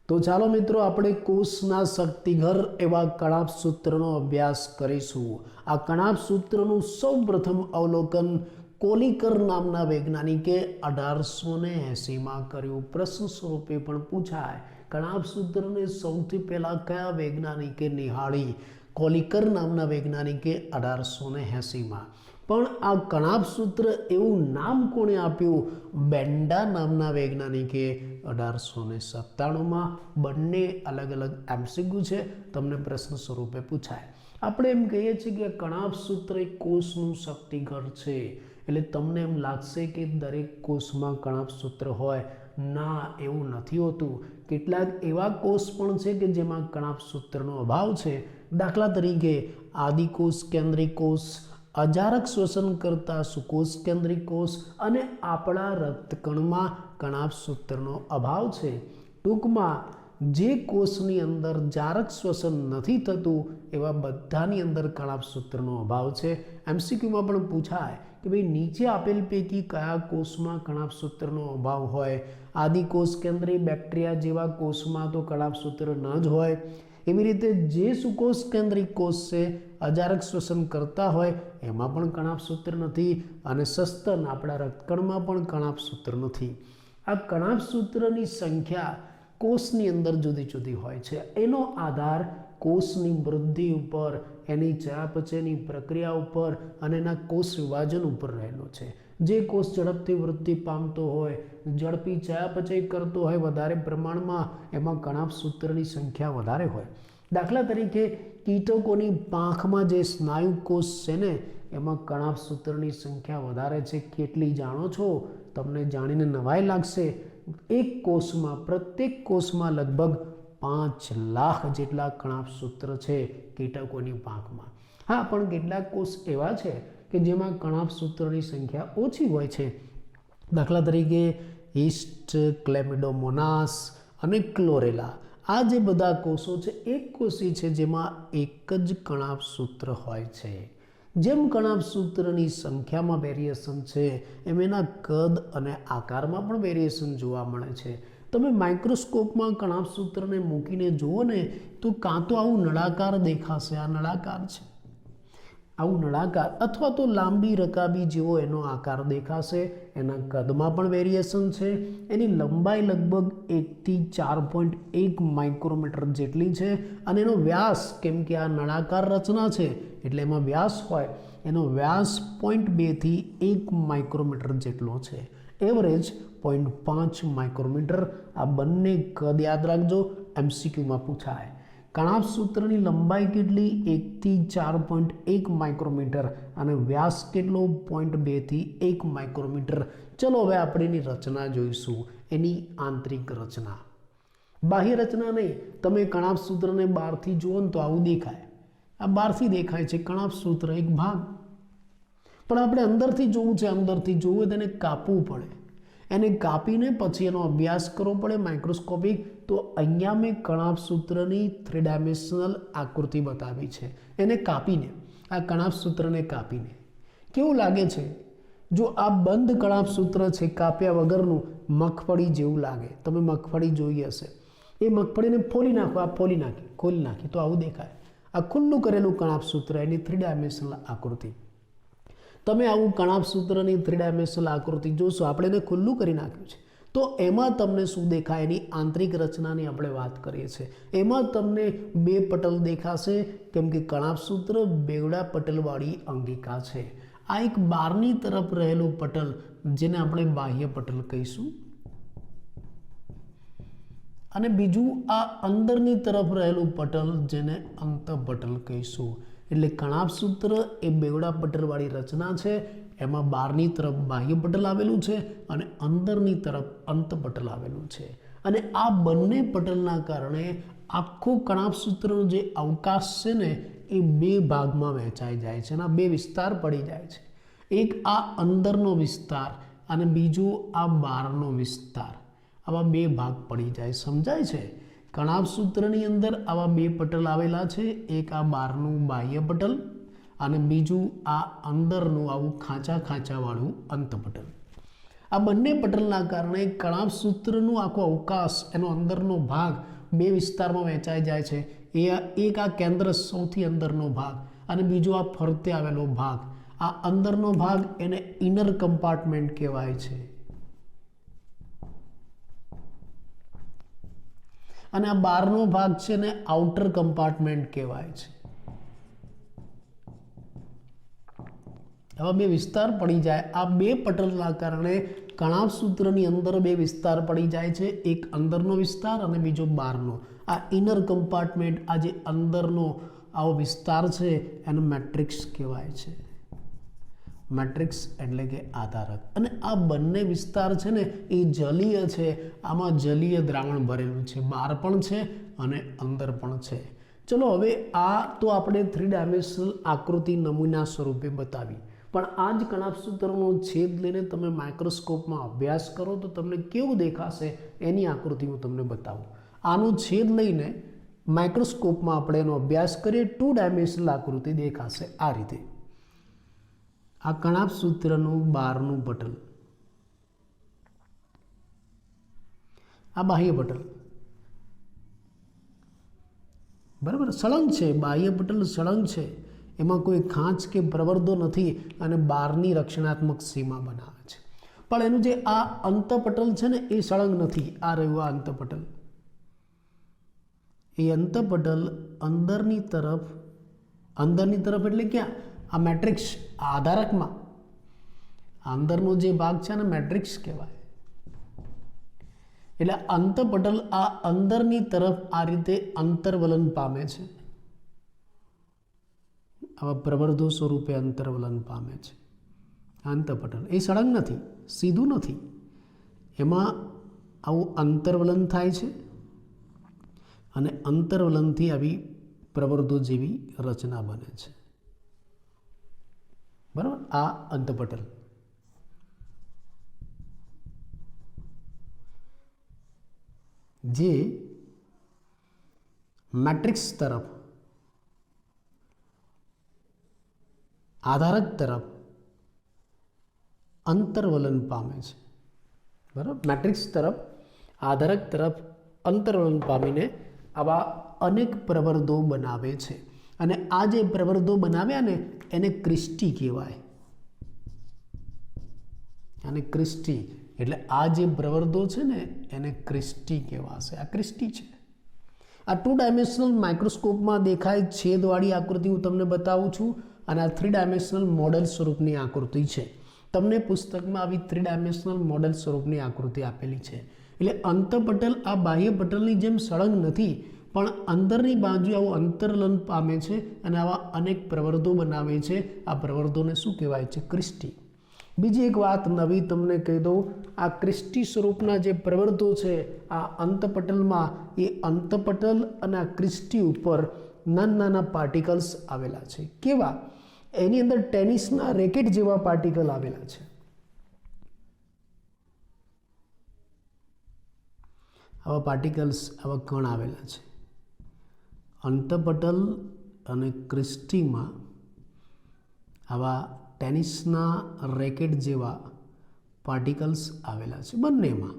તો ચાલો મિત્રો આપણે કોષના શક્તિઘર એવા કણાભ સૂત્રનો અભ્યાસ કરીશું। આ કણાભ સૂત્રનું સૌપ્રથમ અવલોકન કોલિકર નામના વૈજ્ઞાનિકે 1880માં કર્યું। પ્રશ્ન સ્વરૂપે પણ પૂછાય, કણાભ સૂત્રને સૌથી પહેલા કયા વૈજ્ઞાનિકે નિહાળી? કોલિકર નામના વૈજ્ઞાનિકે 1880માં। પણ આ કણાભ સૂત્ર એવું નામ કોણે આપ્યું? બેન્ડા નામના વૈજ્ઞાનિકે 1897માં। બંને અલગ અલગ એમસીક્યુ છે, તમને પ્રશ્ન સ્વરૂપે પૂછાય। આપણે એમ કહીએ છીએ કે કણાભ સૂત્ર એક કોષનું શક્તિઘર છે, એટલે તમને એમ લાગશે કે દરેક કોષમાં કણાભ સૂત્ર હોય। ના, એવું નથી હોતું। કેટલાક એવા કોષ પણ છે કે જેમાં કણાભ સૂત્રનો અભાવ છે। દાખલા તરીકે આદિકોષ કેન્દ્રિક કોષ, અજારક શ્વસન કરતા સુકોષ કેન્દ્રિક કોષ અને આપણા રક્તકણમાં કણાભ સૂત્રનો અભાવ છે। ટૂંકમાં જે કોષની અંદર જારક શ્વસન નથી થતું એવા બધાની અંદર કણાભ સૂત્રનો અભાવ છે। એમસીક્યુમાં પણ પૂછાય કે ભાઈ નીચે આપેલ પૈકી કયા કોષમાં કણાભ સૂત્રનો અભાવ હોય? આદિકોષ કેન્દ્રીય બેક્ટેરિયા જેવા કોષમાં તો કણાભ સૂત્ર ન જ હોય। એવી રીતે જે સુકોષ કેન્દ્રિક કોષ છે, અજારક શ્વસન કરતા હોય એમાં પણ કણાભ સૂત્ર નથી, અને સસ્તન આપણા રક્તકણમાં પણ કણાભ સૂત્ર નથી। આ કણાભ સૂત્રની સંખ્યા કોષની અંદર જુદી જુદી હોય છે। એનો આધાર કોષની વૃદ્ધિ ઉપર, એની ચયાપચયની પ્રક્રિયા ઉપર અને એના કોષ વિભાજન ઉપર રહેલો છે। જે કોષ ઝડપથી વૃદ્ધિ પામતો હોય, ઝડપી ચયાપચય કરતો હોય વધારે પ્રમાણમાં, એમાં કણાભ સૂત્રની સંખ્યા વધારે હોય। દાખલા તરીકે કીટકોની પાંખમાં જે સ્નાયુ કોષ છે ને, એમાં કણાભ સૂત્રની સંખ્યા વધારે છે। કેટલી જાણો છો? તમને જાણીને નવાઈ લાગશે। એક કોષમાં, પ્રત્યેક કોષમાં લગભગ 5 લાખ જેટલા કણાભ સૂત્ર છે કીટકોની પાંખમાં। હા, પણ કેટલાક કોષ એવા છે કે જેમાં કણાભ સૂત્રની સંખ્યા ઓછી હોય છે। દાખલા તરીકે ઈસ્ટ, ક્લેમિડોમોનાસ અને ક્લોરેલા, આ જે બધા કોષો છે એક કોષી છે જેમાં એક જ કણાભ સૂત્ર હોય છે। જેમ કણાભ સૂત્રની સંખ્યામાં વેરિએશન છે, એમ એના કદ અને આકારમાં પણ વેરિએશન જોવા મળે છે। તમે માઇક્રોસ્કોપમાં કણાભ સૂત્રને મૂકીને જુઓ ને, તો કાં તો આવું નળાકાર દેખાશે, આ નળાકાર છે, આવું નળાકાર, અથવા તો લાંબી રકાબી જેવો એનો આકાર દેખાશે। એના કદમાં પણ વેરિએશન છે। એની લંબાઈ લગભગ 1 થી 4.1 માઇક્રોમીટર જેટલી છે, અને એનો વ્યાસ, કેમ કે આ નળાકાર રચના છે એટલે એમાં વ્યાસ હોય, એનો વ્યાસ 0.2 થી 1 માઇક્રોમીટર જેટલો છે। Average 0.5 micrometre. આ બંને કદ યાદ રાખજો, એમસીક્યુમાં પૂછાય। કણાભ સૂત્રની લંબાઈ કેટલી? 1 થી 4.1 માઇક્રોમીટર, અને વ્યાસ કેટલો? 0.2 થી 1 માઇક્રોમીટર। ચલો હવે આપણે એની રચના જોઈશું, એની આંતરિક રચના। બાહ્ય રચના નહીં, તમે કણાભ સૂત્રને બહારથી જુઓ ને તો આવું દેખાય। આ બહારથી દેખાય છે કણાભ સૂત્ર એક ભાગ, પણ આપણે અંદરથી જોવું છે। અંદરથી જોવું તેને કાપવું પડે, એને કાપીને પછી એનો અભ્યાસ કરવો પડે માઇક્રોસ્કોપિક। તો અહીંયા મેં કણાભ સૂત્રની 3 ડાયમેન્શનલ આકૃતિ બતાવી છે, એને કાપીને, આ કણાભ સૂત્રને કાપીને કેવું લાગે છે? જો આ બંધ કણાભ સૂત્ર છે, કાપ્યા વગરનું, મગફળી જેવું લાગે। તમે મગફળી જોઈ હશે, એ મગફળીને ફોલી નાખો, આ ફોલી નાખી, ખોલી નાખી તો આવું દેખાય। આ ખુલ્લું કરેલું કણાભ સૂત્ર, એની 3 ડાયમેન્શનલ આકૃતિ। તમે આવું કણાભ સૂત્રની 3 ડાયમેન્શનલ આકૃતિ જોશો, આપણે એને ખુલ્લું કરી નાખ્યું છે, તો એમાં તમને શું દેખાય? એની આંતરિક રચનાની આપણે વાત કરીએ છીએ। એમાં તમને 2 પટલ દેખાશે, કેમ કે કણાભ સૂત્ર બેવડા પટલવાળી અંગિકા છે। આ એક બહારની તરફ રહેલું પટલ, જેને આપણે બાહ્ય પટલ કહીશું, અને બીજું આ અંદરની તરફ રહેલું પટલ, જેને અંતઃપટલ કહીશું। એટલે કણાભ સૂત્ર એ બેવડા પટલવાળી રચના છે। એમાં બહારની તરફ બાહ્ય પટલ આવેલું છે અને અંદરની તરફ અંતઃપટલ આવેલું છે, અને આ બંને પટલના કારણે આખું કણાભ સૂત્રનો જે અવકાશ છે ને, એ 2 ભાગમાં વહેંચાઈ જાય છે, અને આ 2 વિસ્તાર પડી જાય છે। એક આ અંદરનો વિસ્તાર અને બીજું આ બહારનો વિસ્તાર, આવા 2 ભાગ પડી જાય। સમજાય છે? કણાભ સૂત્રની અંદર આવા 2 પટલ આવેલા છે, એક આ બહારનું બાહ્ય પટલ અને બીજું આ અંદરનું આવું ખાંચા ખાંચાવાળું અંતઃપટલ। આ બંને પટલના કારણે કણાભ સૂત્રનું આખો અવકાશ, એનો અંદરનો ભાગ બે વિસ્તારમાં વહેંચાઈ જાય છે. એક આ કેન્દ્ર સૌથી અંદરનો ભાગ અને બીજો આ ફરતે આવેલો ભાગ. આ અંદરનો ભાગ એને ઇનર કમ્પાર્ટમેન્ટ કહેવાય છે અને આ બહારનો ભાગ છે ને આઉટર કમ્પાર્ટમેન્ટ કહેવાય છે. હવે બે વિસ્તાર પડી જાય. આ બે પટલના કારણે કણાભ સૂત્રની અંદર બે વિસ્તાર પડી જાય છે, એક અંદરનો વિસ્તાર અને બીજો બહારનો. આ ઇનર કમ્પાર્ટમેન્ટ, આ જે અંદરનો આવો વિસ્તાર છે એને મેટ્રિક્સ કહેવાય છે. મેટ્રિક્સ એટલે કે આધારક. અને આ બંને વિસ્તાર છે ને એ જલીય છે. આમાં જલીય દ્રાવણ ભરેલું છે, બહાર પણ છે અને અંદર પણ છે. ચલો હવે આ તો આપણે 3 ડાયમેન્શનલ આકૃતિ નમૂના સ્વરૂપે બતાવી, પણ આ જ કણાભ સૂત્રનો છેદ લઈને તમે માઇક્રોસ્કોપમાં અભ્યાસ કરો તો તમને કેવું દેખાશે એની આકૃતિ હું તમને બતાવું. આનો છેદ લઈને માઇક્રોસ્કોપમાં આપણે એનો અભ્યાસ કરીએ, 2 ડાયમેન્શનલ આકૃતિ દેખાશે આ રીતે. આ કણાભ સૂત્રનું બહારનું પટલ, આ બાહ્ય પટલ, બરાબર, સળંગ છે. બાહ્ય પટલ સળંગ છે, એમાં કોઈ ખાંચ કે પ્રવર્ધો નથી અને બહારની રક્ષણાત્મક સીમા બનાવે છે. પણ એનું જે આ અંતપટલ છે ને એ સળંગ નથી. આ રહ્યું આ અંતપટલ. એ અંતપટલ અંદરની તરફ એટલે ક્યાં? આ મેટ્રિક્સ, આ આધારકમાં અંદરનો જે ભાગ છે ને મેટ્રિક્સ કહેવાય. એટલે અંતપટલ આ અંદરની તરફ આ રીતે અંતર્વલન પામે છે. આવા પ્રવર્ધો સ્વરૂપે અંતર્વલન પામે છે. અંતપટલ એ સળંગ નથી, સીધું નથી, એમાં આવું અંતર્વલન થાય છે અને અંતર્વલનથી આવી પ્રવર્ધો જેવી રચના બને છે. બરાબર, આ અંતપટલ. જે મેટ્રિક્સ તરફ, આધારક તરફ અંતર્વલન પામે છે. બરાબર, મેટ્રિક્સ તરફ, આધારક તરફ અંતર્વલન પામીને આવા અનેક પ્રવર્ધો બનાવે છે. અને આ જે પ્રવર્ધો બનાવ્યા ને એને ક્રિસ્ટી કહેવાય. અને ક્રિસ્ટી એટલે આ જે પ્રવર્ધો છે ને એને ક્રિસ્ટી કહેવાશે. આ ક્રિસ્ટી છે. આ 2 ડાયમેન્શનલ માઇક્રોસ્કોપમાં દેખાય છેદવાળી આકૃતિ હું તમને બતાવું છું અને આ 3 ડાયમેન્શનલ મોડેલ સ્વરૂપની આકૃતિ છે. તમને પુસ્તકમાં આવી 3 ડાયમેન્શનલ મોડેલ સ્વરૂપની આકૃતિ આપેલી છે. એટલે અંતપટલ આ બાહ્ય પટલની જેમ સળંગ નથી, પણ અંદરની બાજુ આવું અંતર્વલન પામે છે અને આવા અનેક પ્રવર્ધો બનાવે છે. આ પ્રવર્ધોને શું કહેવાય છે? ક્રિસ્ટી. બીજી એક વાત નવી તમને કહી દઉં, આ ક્રિસ્ટી સ્વરૂપના જે પ્રવર્ધો છે આ અંતપટલમાં, એ અંતપટલ અને આ ક્રિસ્ટી ઉપર નાના પાર્ટિકલ્સ આવેલા છે. કેવા? એની અંદર ટેનિસના રેકેટ જેવા પાર્ટિકલ આવેલા છે. આવા પાર્ટિકલ્સ, આવા કણ આવેલા છે. અંતપટલ અને ક્રિસ્ટીમાં આવા ટેનિસના રેકેટ જેવા પાર્ટિકલ્સ આવેલા છે બંનેમાં.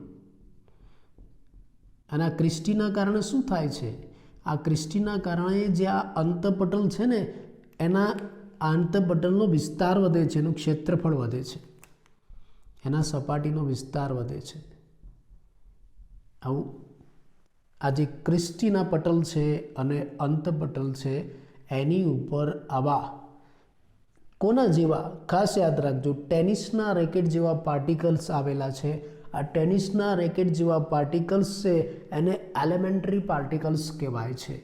અને આ ક્રિસ્ટીના કારણે શું થાય છે? આ ક્રિસ્ટીના કારણે જે આ અંતપટલ છે ને એના અંતપટલનો વિસ્તાર વધે છે, એનું ક્ષેત્રફળ વધે છે, એના સપાટીનો વિસ્તાર વધે છે. આવું આ જે ક્રિસ્ટીના પટલ છે અને અંતપટલ છે એની ઉપર આવા કોના જેવા, ખાસ યાદ રાખજો, ટેનિસના રેકેટ જેવા પાર્ટિકલ્સ આવેલા છે. આ ટેનિસના રેકેટ જેવા પાર્ટિકલ્સ છે એને એલિમેન્ટરી પાર્ટિકલ્સ કહેવાય છે.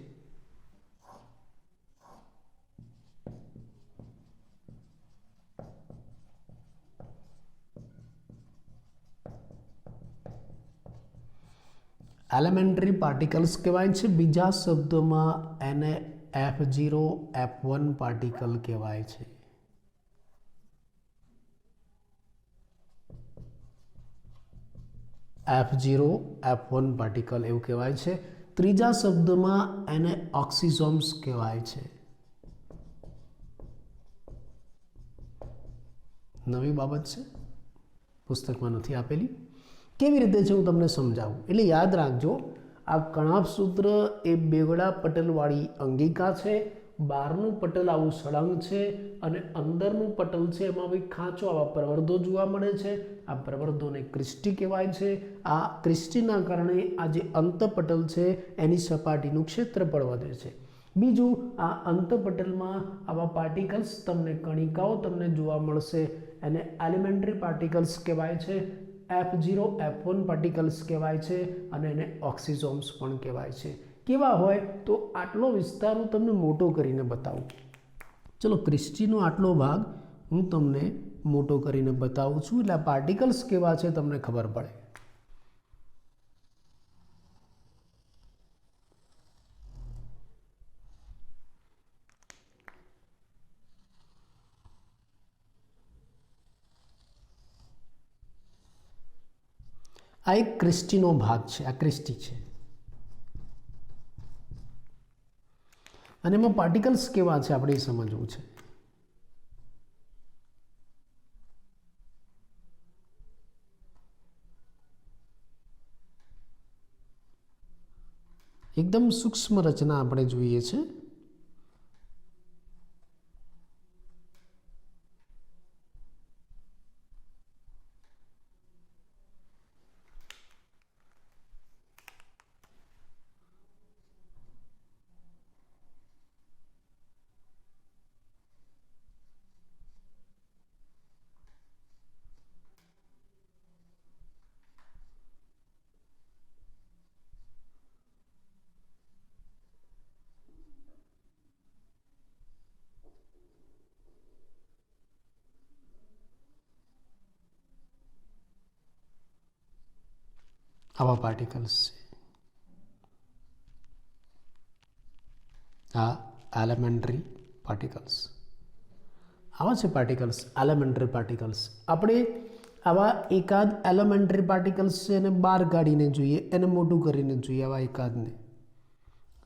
એલિમેન્ટરી પાર્ટિકલ્સ કહેવાય છે. બીજા શબ્દોમાં એને F0 F1 પાર્ટિકલ કહેવાય છે. F0 F1 પાર્ટિકલ એવું કહેવાય છે. ત્રીજા શબ્દમાં એને ઓક્સિસોમ્સ કહેવાય છે. નવી બાબત છે, પુસ્તકમાં નથી આપેલી. કેવી રીતે છે હું તમને સમજાવું. એટલે યાદ રાખજો, આ કણાભ સૂત્ર એ બેવડા પટલવાળી અંગિકા છે, બહારનું પટલ આવું સળંગ છે અને અંદરનું પટલ છે એમાં ભાઈ ખાંચો આવા પ્રવર્ધો જોવા મળે છે. આ પ્રવર્ધોને ક્રિસ્ટી કહેવાય છે. આ ક્રિસ્ટીના કારણે આ જે અંતપટલ છે એની સપાટીનું ક્ષેત્રફળ વધે છે. બીજું, આ અંતપટલમાં આવા પાર્ટિકલ્સ તમને કણિકાઓ તમને જોવા મળશે, એને એલિમેન્ટરી પાર્ટિકલ્સ કહેવાય છે. F0 F1 પાર્ટિકલ્સ કહેવાય છે અને એને ઓક્સિઝોમ્સ પણ કહેવાય છે. કેવા હોય તો આટલો વિસ્તાર હું તમને મોટો કરીને બતાવું. ચલો, ક્રિસ્ટીનો આટલો ભાગ હું તમને મોટો કરીને બતાવું છું એટલે આ પાર્ટિકલ્સ કેવા છે તમને ખબર પડે. આ એક ક્રિસ્ટીનો ભાગ છે, આ ક્રિસ્ટી છે અને એમાં પાર્ટિકલ્સ કેવા છે આપણે સમજવું છે. એકદમ સૂક્ષ્મ રચના આપણે જોઈએ છે. આવા પાર્ટિકલ્સ છે. આ એલિમેન્ટરી પાર્ટિકલ્સ આવા છે. Particles elementary particles. આપણે આવા એકાદ એલિમેન્ટરી પાર્ટિકલ્સ છે એને બહાર કાઢીને જોઈએ, એને મોટું કરીને જોઈએ આવા એકાદને,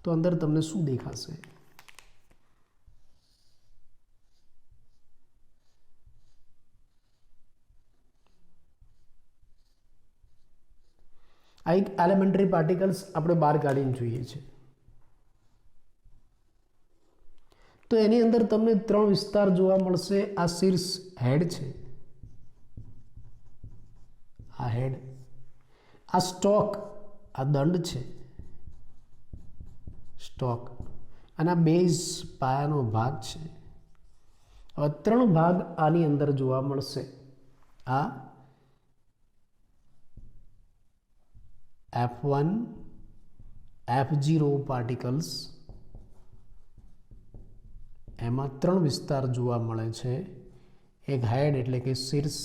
તો અંદર તમને શું દેખાશે? આ એક એલિમેન્ટરી પાર્ટિકલ્સ આપણે બહાર કાઢીને જોઈએ છે. તો એની અંદર તમને 3 વિસ્તાર જોવા મળશે. આ શીર્ષ હેડ છે, આ હેડ, આ સ્ટોક, આ દંડ છે સ્ટોક, અને આ બેઝ પાયાનો ભાગ છે. હવે 3 ભાગ આની અંદર જોવા મળશે. આ F1 F0 પાર્ટિકલ્સ, એમાં 3 વિસ્તાર જોવા મળે છે. એક હેડ એટલે કે શીર્ષ,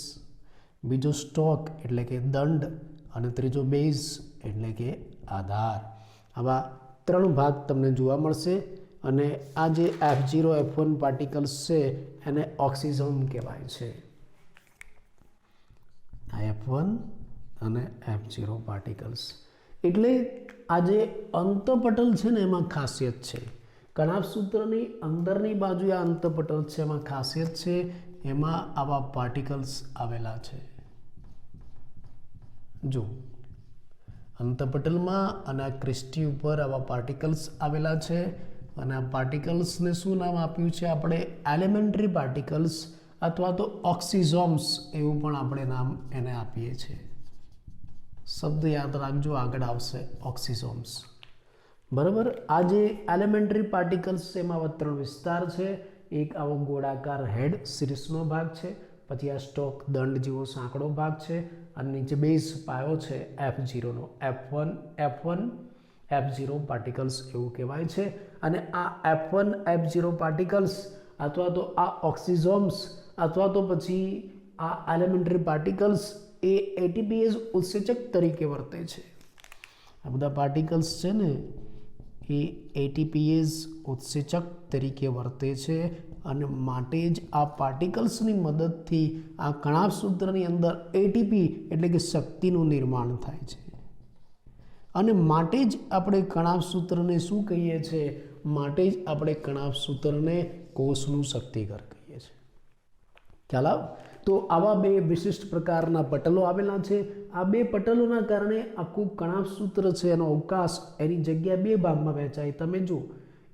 બીજો સ્ટોક એટલે કે દંડ અને ત્રીજો બેઝ એટલે કે આધાર. આવા 3 ભાગ તમને જોવા મળશે અને આ જે F0 F1 પાર્ટિકલ્સ છે એને ઓક્સિઝોમ કહેવાય છે. આ F1 અને F0 પાર્ટિકલ્સ. એટલે આ જે અંતપટલ છે ને એમાં ખાસિયત છે. કણાભ સૂત્રની અંદરની બાજુ આ અંતપટલ છે એમાં ખાસિયત છે, એમાં આવા પાર્ટિકલ્સ આવેલા છે. જો અંતપટલમાં અને આ ક્રિસ્ટી ઉપર આવા પાર્ટિકલ્સ આવેલા છે અને આ પાર્ટિકલ્સને શું નામ આપ્યું છે આપણે? એલિમેન્ટરી પાર્ટિકલ્સ અથવા તો ઓક્સિઝોમ્સ એવું પણ આપણે નામ એને આપીએ છીએ. શબ્દ યાદ રાખજો, આગળ આવશે ઓક્સિઝોમ્સ. બરાબર. આ જે એલિમેન્ટરી પાર્ટિકલ્સ છે એમાં 3 વિસ્તાર છે. એક આવો ગોળાકાર હેડ શીર્ષનો ભાગ છે, પછી આ સ્ટોક દંડ જેવો સાંકડો ભાગ છે અને નીચે બેઝ પાયો છે F0 નો. F1 F0 પાર્ટિકલ્સ એવું કહેવાય છે. અને આ F1 F0 પાર્ટિકલ્સ અથવા તો આ ઓક્સિઝોમ્સ અથવા તો પછી આ એલિમેન્ટરી પાર્ટિકલ્સ એ ATPase ઉત્સેચક તરીકે વર્તે છે. આ બધા પાર્ટિકલ્સ છે ને એ ATPase ઉત્સેચક તરીકે વર્તે છે અને માટે જ આ પાર્ટિકલ્સની મદદથી આ કણાભ સૂત્રની અંદર ATP એટલે કે શક્તિનું નિર્માણ થાય છે. અને માટે જ આપણે કણાભ સૂત્રને શું કહીએ છીએ? માટે જ આપણે કણાભ સૂત્રને કોષનું શક્તિઘર કહીએ છીએ. ખ્યાલ આવ? તો આવા 2 વિશિષ્ટ પ્રકારના પટલો આવેલા છે. આ બે પટલોના કારણે આખું કણાપ સૂત્ર છે એનો અવકાશ એની જગ્યા બે ભાગમાં વહેંચાય. તમે જુઓ,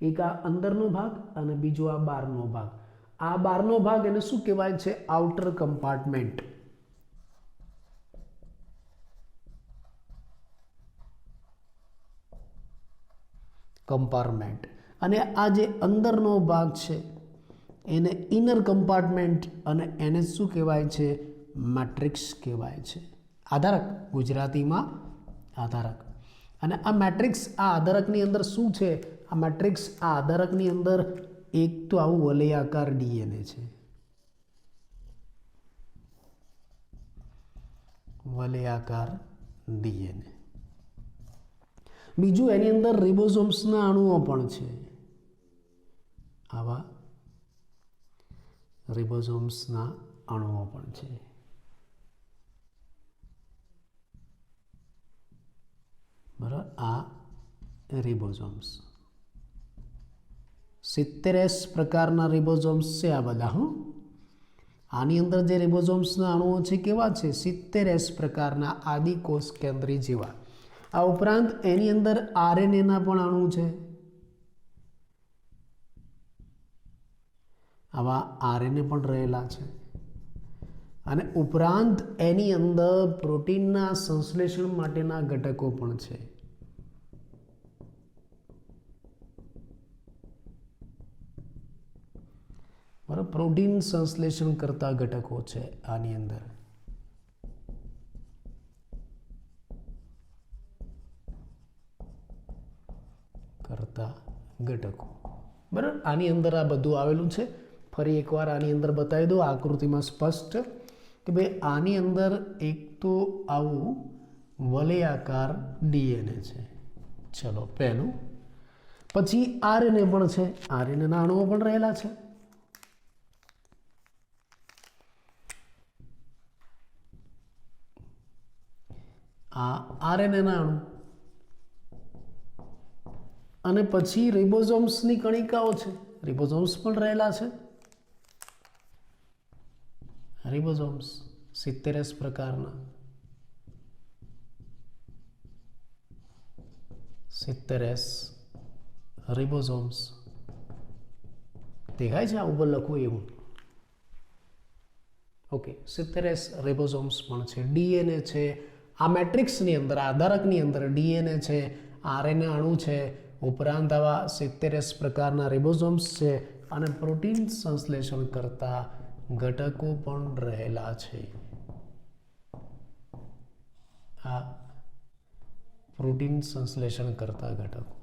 એક આ અંદરનો ભાગ અને બીજો આ બહારનો ભાગ. આ બહારનો ભાગ એને શું કહેવાય છે? Outer compartment. કમ્પાર્ટમેન્ટ. અને આ જે અંદરનો ભાગ છે એને ઇનર કમ્પાર્ટમેન્ટ, અને એને શું કહેવાય છે? મેટ્રિક્સ કહેવાય છે. આધારક, ગુજરાતીમાં આધારક. અને આ મેટ્રિક્સ, આ આધારકની અંદર શું છે? આ મેટ્રિક્સ, આ આધારકની અંદર એક તો આવું વલયાકાર ડીએનએ છે, વલયાકાર ડીએનએ. બીજું એની અંદર રિબોસોમ્સના અણુઓ પણ છે. આવા રિબોસોમ્સના અણુઓ પણ છે. બરાબર, આ રિબોસોમ્સ 70S પ્રકારના રિબોસોમ્સ છે આ બધા. આની અંદર જે રિબોસોમ્સના અણુઓ છે કેવા છે? 70S પ્રકારના આદિકોષ કેન્દ્રી જેવા. આ ઉપરાંત એની અંદર આરએનએના પણ અણુ છે. આવા આરએનએ પણ રહેલા છે. અને ઉપરાંત એની અંદર પ્રોટીનના સંશ્લેષણ માટેના ઘટકો પણ છે. બરાબર, પ્રોટીન સંશ્લેષણ કરતા ઘટકો છે આની અંદર. કરતા ઘટકો. બરાબર, આની અંદર આ બધું આવેલું છે. ફરી એકવાર આની અંદર બતાવી દો આકૃતિમાં સ્પષ્ટ કે ભાઈ આની અંદર એક તો આવું વલયાકાર ડીએનએ છે. ચલો, પહેલું. પછી આરએનએ પણ છે. આરએનએના અણુઓ પણ રહેલા છે. આ આરએનએના અણુ. અને પછી રિબોસોમ્સની કણિકાઓ છે. રિબોસોમ્સ પણ રહેલા છે. રિબોસોમ્સ 70S પ્રકારના, 70S રિબોસોમ્સ દેખાય છે આ ઉપર લખવું એવું? ઓકે, 70S રિબોસોમ્સ પણ છે. ડીએનએ છે આ મેટ્રિક્સની અંદર, આધારકની અંદર ડીએનએ છે, આરએનએ અણુ છે, ઉપરાંત આવા 70S પ્રકારના રિબોસોમ્સ છે, અને પ્રોટીન સંશ્લેષણ કરતા ઘટકો પણ રહેલા છે. આ પ્રોટીન સંશ્લેષણ કરતા ઘટકો.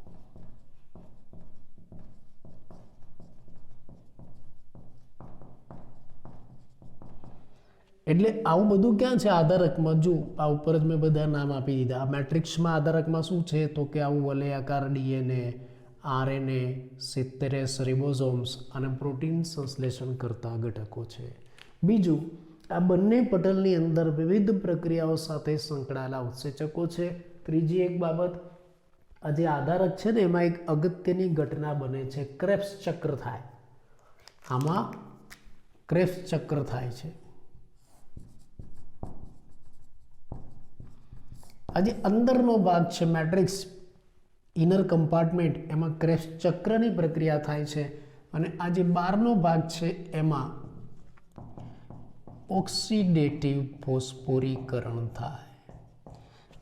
એટલે આવું બધું ક્યાં છે? આધારકમાં. જો આ ઉપર જ મેં બધા નામ આપી દીધા. આ મેટ્રિક્સમાં આધારકમાં શું છે? તો કે આવું વલયાકાર ડીએનએ, આરએનએ, 70S રિબોસોમ્સ અને પ્રોટીન સંશ્લેષણ કરતા ઘટકો છે. બીજું, આ બંને પટલની અંદર વિવિધ પ્રક્રિયાઓ સાથે સંકળાયેલા ઉત્સેચકો છે. ત્રીજી એક બાબત, આ જે આધારક છે ને એમાં એક અગત્યની ઘટના બને છે, ક્રેબ્સ ચક્ર થાય. આમાં ક્રેબ્સ ચક્ર થાય છે. આ જે અંદરનો ભાગ છે મેટ્રિક્સ, ઇનર કમ્પાર્ટમેન્ટ, એમાં ક્રેબ્સ ચક્રની પ્રક્રિયા થાય છે. અને આ જે બહારનો ભાગ છે એમાં ઓક્સિડેટિવ ફોસ્ફોરીકરણ થાય.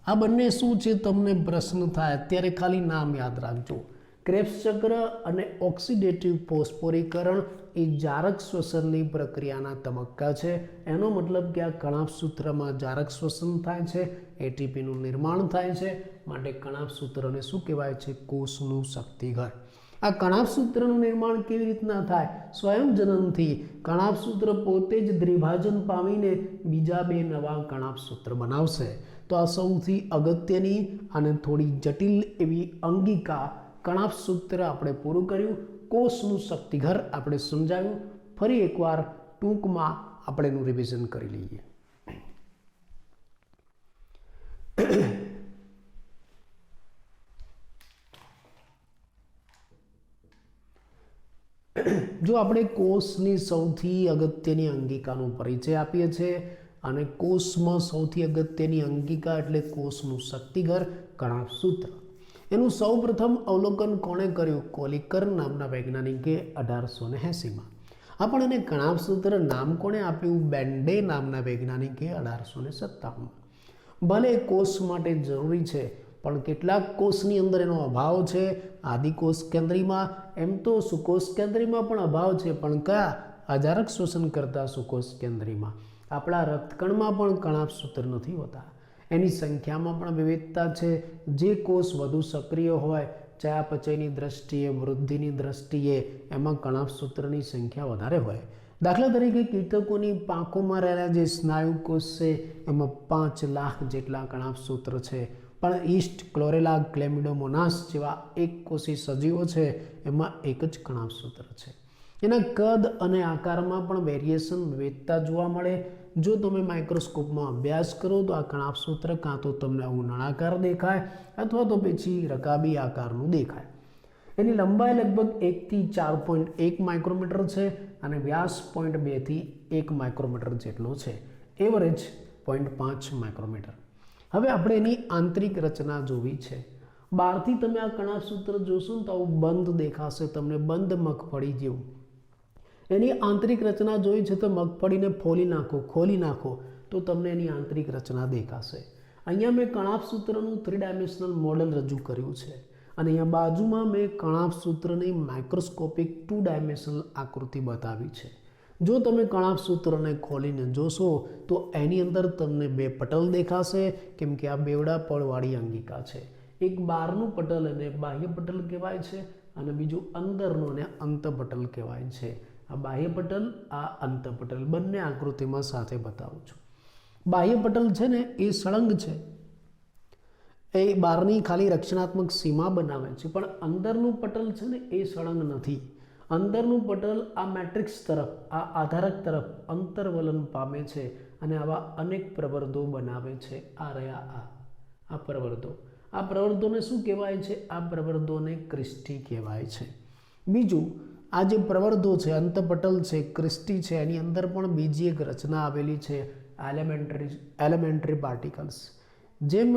આ બંને શું છે? તમને પ્રશ્ન થાય અત્યારે ખાલી નામ યાદ રાખજો. ક્રેબ્સ ચક્ર અને ઓક્સિડેટિવ ફોસ્ફોરીકરણ એ જારક શ્વસનની પ્રક્રિયાના તબક્કા છે. એનો મતલબ કે આ કણાપ સૂત્રમાં જારક શ્વસન થાય છે, એટીપીનું નિર્માણ થાય છે. માટે કણાપ સૂત્રને શું કહેવાય છે? કોષનું શક્તિઘર. આ કણાપ સૂત્રનું નિર્માણ કેવી રીતના થાય? સ્વયંજનનથી. કણાપ સૂત્ર પોતે જ દ્વિભાજન પામીને બીજા બે નવા કણાપ સૂત્ર બનાવશે. તો આ સૌથી અગત્યની અને થોડી જટિલ એવી અંગિકા કણાપ સૂત્ર આપણે પૂરું કર્યું. કોષનું શક્તિઘર આપણે સમજાવ્યું. ફરી એકવાર ટૂંકમાં આપણે એનું રિવિઝન કરી લઈએ. જો આપણે કોષની સૌથી અગત્યની અંગિકાનો પરિચય આપીએ છીએ, અને કોષમાં સૌથી અગત્યની અંગિકા એટલે કોષનું શક્તિઘર કણાભ સૂત્ર. એનું સૌપ્રથમ અવલોકન કોણે કર્યું? કોલિકર નામના વૈજ્ઞાનિકે 1880માં. પણ એને કણાભ સૂત્ર નામ કોણે આપ્યું? બેન્ડે નામના વૈજ્ઞાનિકે 1857માં. ભલે કોષ માટે જરૂરી છે, પણ કેટલાક કોષની અંદર એનો અભાવ છે. આદિકોષ કેન્દ્રીમાં, એમ તો સુકોષ કેન્દ્રીમાં પણ અભાવ છે, પણ કયા? અજારક શોષણ કરતા સુકોષ કેન્દ્રીમાં. આપણા રક્તકણમાં પણ કણાભ સૂત્ર નથી હોતા. એની સંખ્યામાં પણ વિવિધતા છે. જે કોષ વધુ સક્રિય હોય, ચયાપચયની દ્રષ્ટિએ, વૃદ્ધિની દ્રષ્ટિએ, એમાં કણાભ સૂત્રની સંખ્યા વધારે હોય. દાખલા તરીકે કીટકોની પાંખોમાં રહેલા જે સ્નાયુ કોષ છે, એમાં 5 લાખ જેટલા કણાભ સૂત્ર છે. પણ ઈસ્ટ, ક્લોરેલા, ક્લેમિડોમોનાસ જેવા એક કોષી સજીવો છે, એમાં એક જ કણાભ સૂત્ર છે. એના કદ અને આકારમાં પણ વેરિએશન, વિવિધતા જોવા મળે. જો તમે માઇક્રોસ્કોપમાં અભ્યાસ કરો તો આ કણાભ સૂત્ર કાં તો તમને આવું નળાકાર દેખાય અથવા તો પછી રકાબી આકારનું દેખાય. એની લંબાઈ લગભગ 1 થી 4.1 માઇક્રોમીટર છે અને વ્યાસ 0.2 થી 1 માઇક્રોમીટર જેટલો છે. Average 0.5 micrometre. હવે આપણે એની આંતરિક રચના જોવી છે. બહારથી તમે આ કણાભ સૂત્ર જોશો ને તો આવું બંધ દેખાશે, તમને બંધ મગફળી જેવું. એની આંતરિક રચના જોઈ છે તો મગફળીને ખોલી નાખો તો તમને એની આંતરિક રચના દેખાશે. અહીંયા મેં કણાભ સૂત્રનું 3 ડાયમેન્શનલ મોડેલ રજૂ કર્યું છે અને અહીંયા બાજુમાં મેં કણાભ સૂત્રની માઇક્રોસ્કોપિક 2 ડાયમેન્શનલ આકૃતિ બતાવી છે. જો તમે કણાભ સૂત્રને ખોલીને જોશો તો એની અંદર તમને 2 પટલ દેખાશે, કેમ કે આ બેવડા પળવાળી અંગિકા છે. એક બહારનું પટલ એને બાહ્ય પટલ કહેવાય છે અને બીજું અંદરનું એને અંતપટલ કહેવાય છે. આ બાહ્ય પટલ, આ અંતપટલ, બંને આકૃતિમાં સાથે બતાવું છું. બાહ્ય પટલ છે ને એ સળંગ છે, એ બહારની ખાલી રક્ષણાત્મક સીમા બનાવે છે, પણ અંદરનું પટલ છે ને એ સળંગ નથી. અંદરનું પટલ આ મેટ્રિક્સ તરફ, આ આધારક તરફ અંતર્વલન પામે છે અને આવા અનેક પ્રવર્ધો બનાવે છે. આ રહ્યા આ પ્રવર્ધો. આ પ્રવર્ધોને શું કહેવાય છે? આ પ્રવર્ધોને ક્રિસ્ટી કહેવાય છે. બીજું, આ જે પ્રવર્ધો છે, અંતપટલ છે, ક્રિસ્ટી છે, એની અંદર પણ બીજી એક રચના આવેલી છે, એલિમેન્ટરી પાર્ટિકલ્સ. જેમ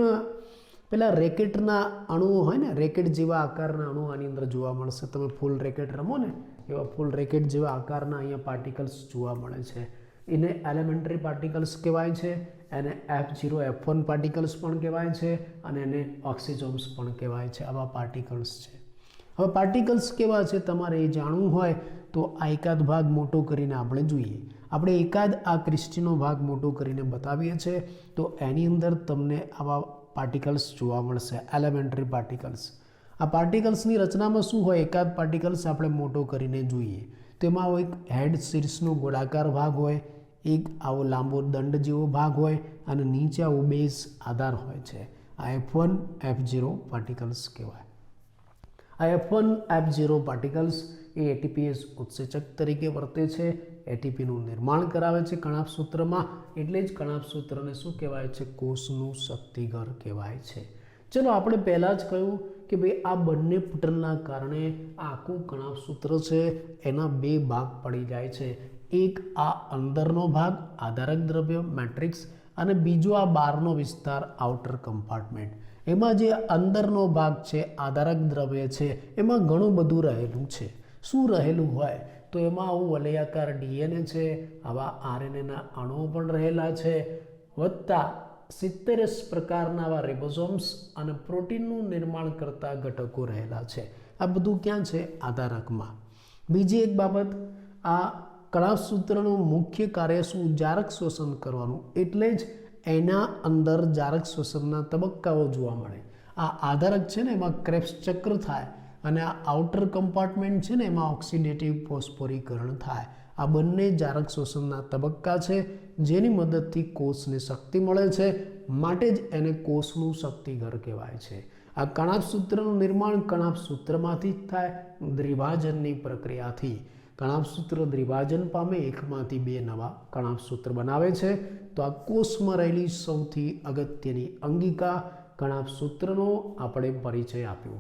પેલા રેકેટના અણુઓ હોય ને, રેકેટ જેવા આકારના અણુઓ આની અંદર જોવા મળશે. તમે ફૂલ રેકેટ રમો ને, એવા ફૂલ રેકેટ જેવા આકારના અહીંયા પાર્ટિકલ્સ જોવા મળે છે. એને એલિમેન્ટરી પાર્ટિકલ્સ કહેવાય છે. એને F0, F1 પાર્ટિકલ્સ પણ કહેવાય છે અને એને ઓક્સિજોમ્સ પણ કહેવાય છે. આવા પાર્ટિકલ્સ છે. હવે પાર્ટિકલ્સ કેવા છે તમારે એ જાણવું હોય તો આ એકાદ ભાગ મોટો કરીને આપણે જોઈએ. આપણે એકાદ આ ક્રિસ્ટીનો ભાગ મોટો કરીને બતાવીએ છીએ તો એની અંદર તમને આવા પાર્ટિકલ્સ જોવા મળશે, એલિમેન્ટરી પાર્ટિકલ્સ. આ પાર્ટિકલ્સની રચનામાં શું હોય? એકાદ પાર્ટિકલ્સ આપણે મોટો કરીને જોઈએ તેમાં એક હેડ શીર્ષનો ગોળાકાર ભાગ હોય, એક આવો લાંબો દંડ જેવો ભાગ હોય અને નીચે આવો બેઝ આધાર હોય છે. આ F1, F0 પાર્ટિકલ્સ કહેવાય. આ F1, F0 પાર્ટિકલ્સ એ એટીપીએસ ઉત્સેચક તરીકે વર્તે છે. એટીપીનું નિર્માણ કરાવે છે કણાભ સૂત્રમાં. એટલે જ કણાભ સૂત્રને શું કહેવાય છે? કોષનું શક્તિઘર કહેવાય છે. ચલો, આપણે પહેલાં જ કહ્યું કે ભાઈ આ બંને પટલના કારણે આખું કણાભ સૂત્ર છે એના 2 ભાગ પડી જાય છે. એક આ અંદરનો ભાગ, આધારક દ્રવ્ય, મેટ્રિક્સ, અને બીજો આ બહારનો વિસ્તાર, આઉટર કમ્પાર્ટમેન્ટ. એમાં જે અંદરનો ભાગ છે, આધારક દ્રવ્ય છે, એમાં ઘણું બધું રહેલું છે. શું રહેલું હોય તો એમાં આવું વલયાકાર DNA છે, આવા RNAના અણુઓ પણ રહેલા છે, વત્તા 70 પ્રકારના આવા રિબોસોમ્સ અને પ્રોટીનનું નિર્માણ કરતા ઘટકો રહેલા છે. આ બધું ક્યાં છે? આધારકમાં. બીજી એક બાબત, આ કણાભ સૂત્રનું મુખ્ય કાર્ય શું? જારક શોષણ કરવાનું. એટલે જ એના અંદર જારક શોષણના તબક્કાઓ જોવા મળે. આ આધારક છે ને એમાં ક્રેબ્સ ચક્ર થાય અને આ આઉટર કમ્પાર્ટમેન્ટ છે ને એમાં ઓક્સિડેટિવ ફોસ્ફોરીકરણ થાય. આ બંને જારક શોષણના તબક્કા છે જેની મદદથી કોષને શક્તિ મળે છે. માટે જ એને કોષનું શક્તિઘર કહેવાય છે. આ કણાભ સૂત્રનું નિર્માણ કણાભ સૂત્રમાંથી જ થાય, દ્વિભાજનની પ્રક્રિયાથી. કણાભ સૂત્ર દ્વિભાજન પામે, એકમાંથી 2 નવા કણાભ સૂત્ર બનાવે છે. તો આ કોષમાં રહેલી સૌથી અગત્યની અંગિકા કણાભ સૂત્રનો આપણે પરિચય આપ્યો.